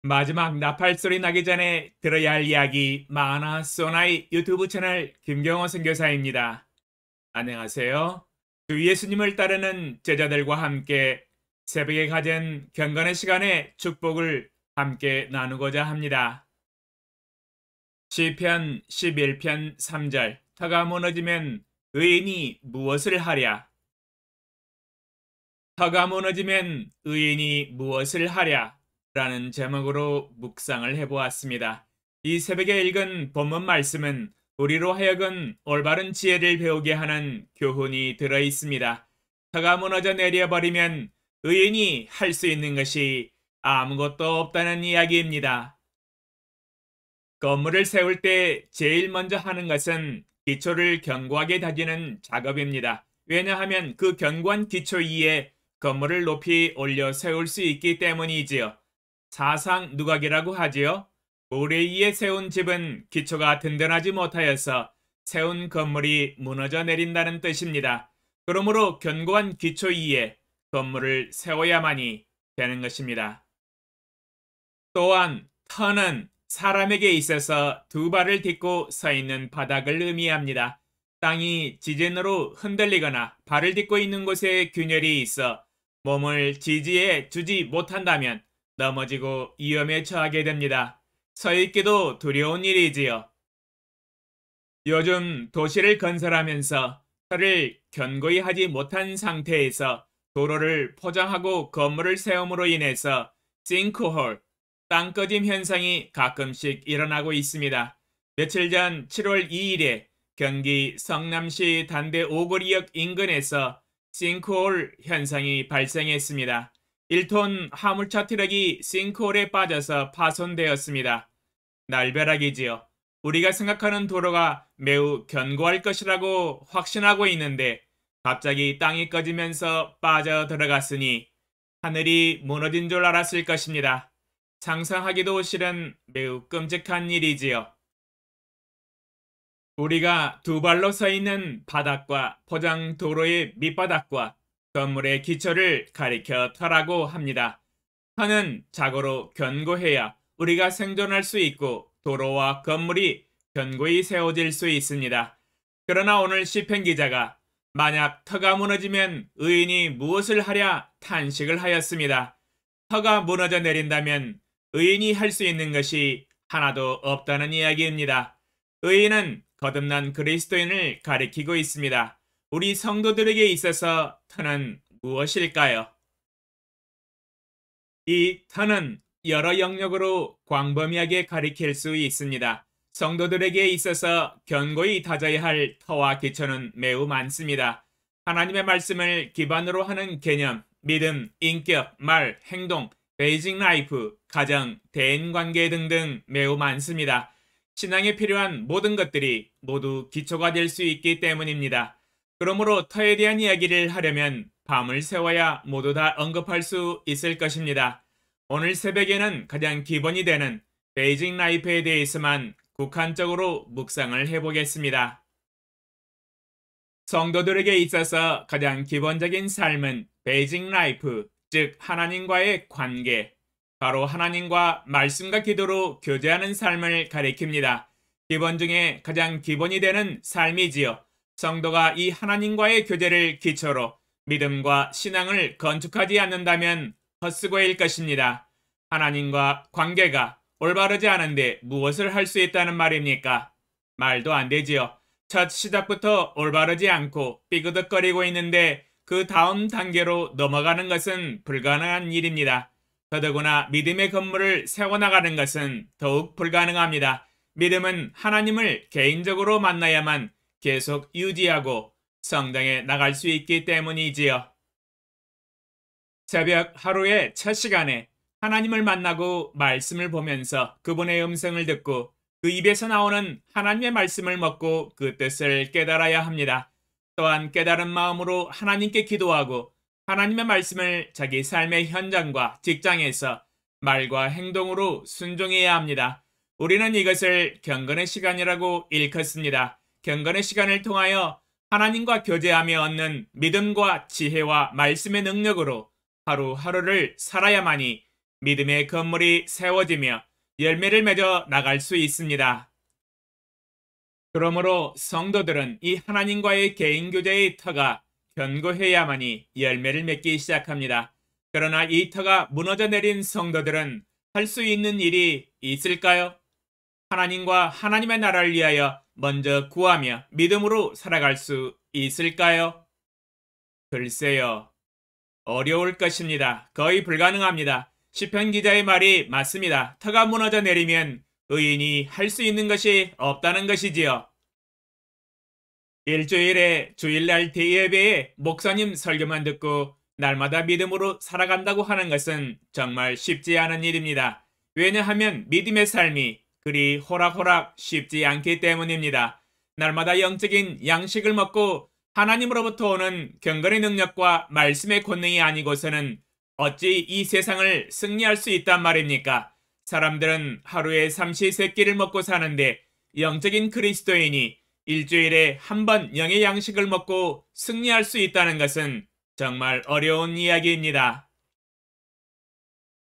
마지막 나팔 소리 나기 전에 들어야 할 이야기 마하나 소나이 유튜브 채널 김경호 선교사입니다. 안녕하세요. 주 예수님을 따르는 제자들과 함께 새벽에 가진 경건의 시간에 축복을 함께 나누고자 합니다. 시편 11편 3절 터가 무너지면 의인이 무엇을 하랴? 터가 무너지면 의인이 무엇을 하랴? 라는 제목으로 묵상을 해보았습니다. 이 새벽에 읽은 본문 말씀은 우리로 하여금 올바른 지혜를 배우게 하는 교훈이 들어 있습니다. 터가 무너져 내려버리면 의인이 할 수 있는 것이 아무것도 없다는 이야기입니다. 건물을 세울 때 제일 먼저 하는 것은 기초를 견고하게 다지는 작업입니다. 왜냐하면 그 견고한 기초 위에 건물을 높이 올려 세울 수 있기 때문이지요. 사상 누각이라고 하지요. 모래 위에 세운 집은 기초가 든든하지 못하여서 세운 건물이 무너져 내린다는 뜻입니다. 그러므로 견고한 기초 위에 건물을 세워야만이 되는 것입니다. 또한 터는 사람에게 있어서 두 발을 딛고 서 있는 바닥을 의미합니다. 땅이 지진으로 흔들리거나 발을 딛고 있는 곳에 균열이 있어 몸을 지지해 주지 못한다면 넘어지고 위험에 처하게 됩니다. 서 있기도 두려운 일이지요. 요즘 도시를 건설하면서 터를 견고히 하지 못한 상태에서 도로를 포장하고 건물을 세움으로 인해서 싱크홀, 땅꺼짐 현상이 가끔씩 일어나고 있습니다. 며칠 전 7월 2일에 경기 성남시 단대 오거리역 인근에서 싱크홀 현상이 발생했습니다. 1톤 화물차 트럭이 싱크홀에 빠져서 파손되었습니다. 날벼락이지요. 우리가 생각하는 도로가 매우 견고할 것이라고 확신하고 있는데 갑자기 땅이 꺼지면서 빠져 들어갔으니 하늘이 무너진 줄 알았을 것입니다. 상상하기도 싫은 매우 끔찍한 일이지요. 우리가 두 발로 서 있는 바닥과 포장 도로의 밑바닥과 건물의 기초를 가리켜 터라고 합니다. 터는 자고로 견고해야 우리가 생존할 수 있고 도로와 건물이 견고히 세워질 수 있습니다. 그러나 오늘 시편 기자가 만약 터가 무너지면 의인이 무엇을 하랴 탄식을 하였습니다. 터가 무너져 내린다면 의인이 할 수 있는 것이 하나도 없다는 이야기입니다. 의인은 거듭난 그리스도인을 가리키고 있습니다. 우리 성도들에게 있어서 터는 무엇일까요? 이 터는 여러 영역으로 광범위하게 가리킬 수 있습니다. 성도들에게 있어서 견고히 다져야 할 터와 기초는 매우 많습니다. 하나님의 말씀을 기반으로 하는 개념, 믿음, 인격, 말, 행동, 베이직 라이프, 가정, 대인관계 등등 매우 많습니다. 신앙에 필요한 모든 것들이 모두 기초가 될 수 있기 때문입니다. 그러므로 터에 대한 이야기를 하려면 밤을 새워야 모두 다 언급할 수 있을 것입니다. 오늘 새벽에는 가장 기본이 되는 베이직 라이프에 대해서만 국한적으로 묵상을 해보겠습니다. 성도들에게 있어서 가장 기본적인 삶은 베이직 라이프, 즉 하나님과의 관계, 바로 하나님과 말씀과 기도로 교제하는 삶을 가리킵니다. 기본 중에 가장 기본이 되는 삶이지요. 성도가 이 하나님과의 교제를 기초로 믿음과 신앙을 건축하지 않는다면 헛수고일 것입니다. 하나님과 관계가 올바르지 않은데 무엇을 할 수 있다는 말입니까? 말도 안 되지요. 첫 시작부터 올바르지 않고 삐그덕거리고 있는데 그 다음 단계로 넘어가는 것은 불가능한 일입니다. 더더구나 믿음의 건물을 세워나가는 것은 더욱 불가능합니다. 믿음은 하나님을 개인적으로 만나야만 계속 유지하고 성장해 나갈 수 있기 때문이지요. 새벽 하루의 첫 시간에 하나님을 만나고 말씀을 보면서 그분의 음성을 듣고 그 입에서 나오는 하나님의 말씀을 먹고 그 뜻을 깨달아야 합니다. 또한 깨달은 마음으로 하나님께 기도하고 하나님의 말씀을 자기 삶의 현장과 직장에서 말과 행동으로 순종해야 합니다. 우리는 이것을 경건의 시간이라고 일컫습니다. 경건의 시간을 통하여 하나님과 교제하며 얻는 믿음과 지혜와 말씀의 능력으로 하루하루를 살아야만이 믿음의 건물이 세워지며 열매를 맺어 나갈 수 있습니다. 그러므로 성도들은 이 하나님과의 개인 교제의 터가 견고해야만이 열매를 맺기 시작합니다. 그러나 이 터가 무너져 내린 성도들은 할 수 있는 일이 있을까요? 하나님과 하나님의 나라를 위하여 먼저 구하며 믿음으로 살아갈 수 있을까요? 글쎄요. 어려울 것입니다. 거의 불가능합니다. 시편 기자의 말이 맞습니다. 터가 무너져 내리면 의인이 할 수 있는 것이 없다는 것이지요. 일주일에 주일날 대예배에 목사님 설교만 듣고 날마다 믿음으로 살아간다고 하는 것은 정말 쉽지 않은 일입니다. 왜냐하면 믿음의 삶이 그리 호락호락 쉽지 않기 때문입니다. 날마다 영적인 양식을 먹고 하나님으로부터 오는 경건의 능력과 말씀의 권능이 아니고서는 어찌 이 세상을 승리할 수 있단 말입니까? 사람들은 하루에 삼시세끼를 먹고 사는데 영적인 그리스도인이 일주일에 한 번 영의 양식을 먹고 승리할 수 있다는 것은 정말 어려운 이야기입니다.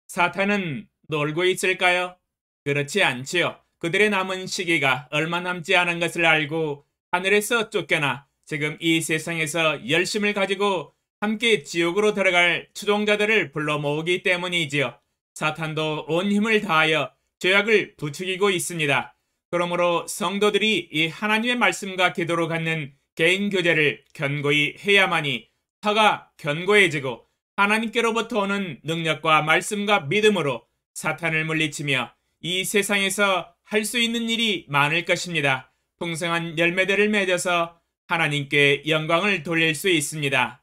사탄은 놀고 있을까요? 그렇지 않지요. 그들의 남은 시기가 얼마 남지 않은 것을 알고 하늘에서 쫓겨나 지금 이 세상에서 열심을 가지고 함께 지옥으로 들어갈 추종자들을 불러 모으기 때문이지요. 사탄도 온 힘을 다하여 죄악을 부추기고 있습니다. 그러므로 성도들이 이 하나님의 말씀과 기도로 갖는 개인 교제를 견고히 해야만이 터가 견고해지고 하나님께로부터 오는 능력과 말씀과 믿음으로 사탄을 물리치며 이 세상에서 할 수 있는 일이 많을 것입니다. 풍성한 열매들을 맺어서 하나님께 영광을 돌릴 수 있습니다.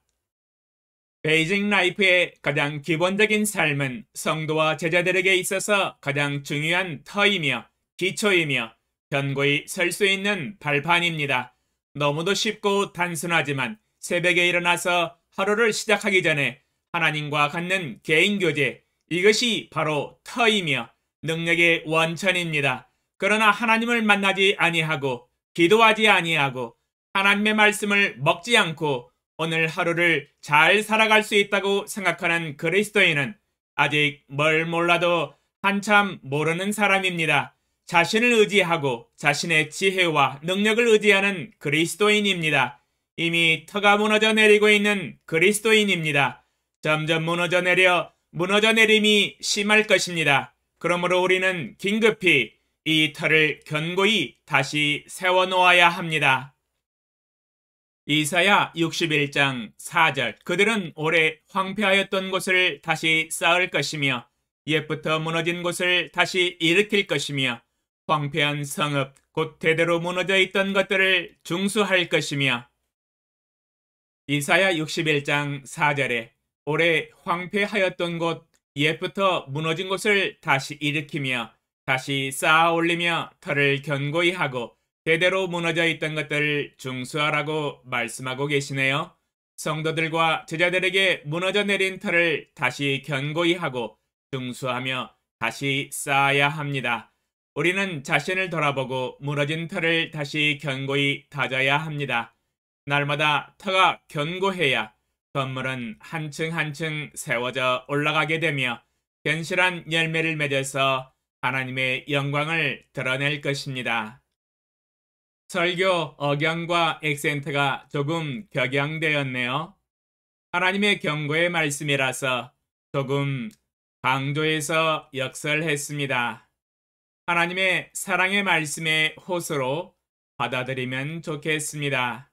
베이징 라이프의 가장 기본적인 삶은 성도와 제자들에게 있어서 가장 중요한 터이며 기초이며 견고히 설 수 있는 발판입니다. 너무도 쉽고 단순하지만 새벽에 일어나서 하루를 시작하기 전에 하나님과 갖는 개인 교제, 이것이 바로 터이며 능력의 원천입니다. 그러나 하나님을 만나지 아니하고 기도하지 아니하고 하나님의 말씀을 먹지 않고 오늘 하루를 잘 살아갈 수 있다고 생각하는 그리스도인은 아직 뭘 몰라도 한참 모르는 사람입니다. 자신을 의지하고 자신의 지혜와 능력을 의지하는 그리스도인입니다. 이미 터가 무너져 내리고 있는 그리스도인입니다. 점점 무너져 내림이 심할 것입니다. 그러므로 우리는 긴급히 이 터를 견고히 다시 세워놓아야 합니다. 이사야 61장 4절 그들은 오래 황폐하였던 곳을 다시 쌓을 것이며 옛부터 무너진 곳을 다시 일으킬 것이며 황폐한 성읍 곧 대대로 무너져 있던 것들을 중수할 것이며 이사야 61장 4절에 오래 황폐하였던 곳 옛부터 무너진 곳을 다시 일으키며 다시 쌓아 올리며 터를 견고히 하고 대대로 무너져 있던 것들을 중수하라고 말씀하고 계시네요. 성도들과 제자들에게 무너져 내린 터를 다시 견고히 하고 중수하며 다시 쌓아야 합니다. 우리는 자신을 돌아보고 무너진 터를 다시 견고히 다져야 합니다. 날마다 터가 견고해야 건물은 한층 한층 세워져 올라가게 되며 견실한 열매를 맺어서 하나님의 영광을 드러낼 것입니다. 설교 억양과 액센트가 조금 격양되었네요. 하나님의 경고의 말씀이라서 조금 강조해서 역설했습니다. 하나님의 사랑의 말씀의 호소로 받아들이면 좋겠습니다.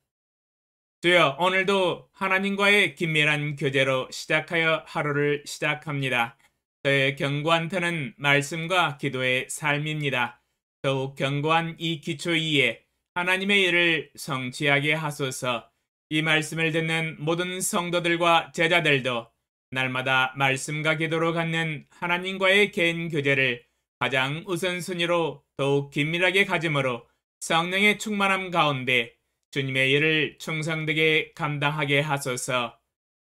주여, 오늘도 하나님과의 긴밀한 교제로 시작하여 하루를 시작합니다. 저의 견고한 터는 말씀과 기도의 삶입니다. 더욱 견고한 이 기초 위에 하나님의 일을 성취하게 하소서. 이 말씀을 듣는 모든 성도들과 제자들도 날마다 말씀과 기도로 갖는 하나님과의 개인 교제를 가장 우선순위로 더욱 긴밀하게 가짐으로 성령의 충만함 가운데 주님의 일을 충성되게 감당하게 하소서.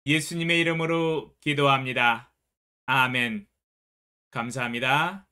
예수님의 이름으로 기도합니다. 아멘. 감사합니다.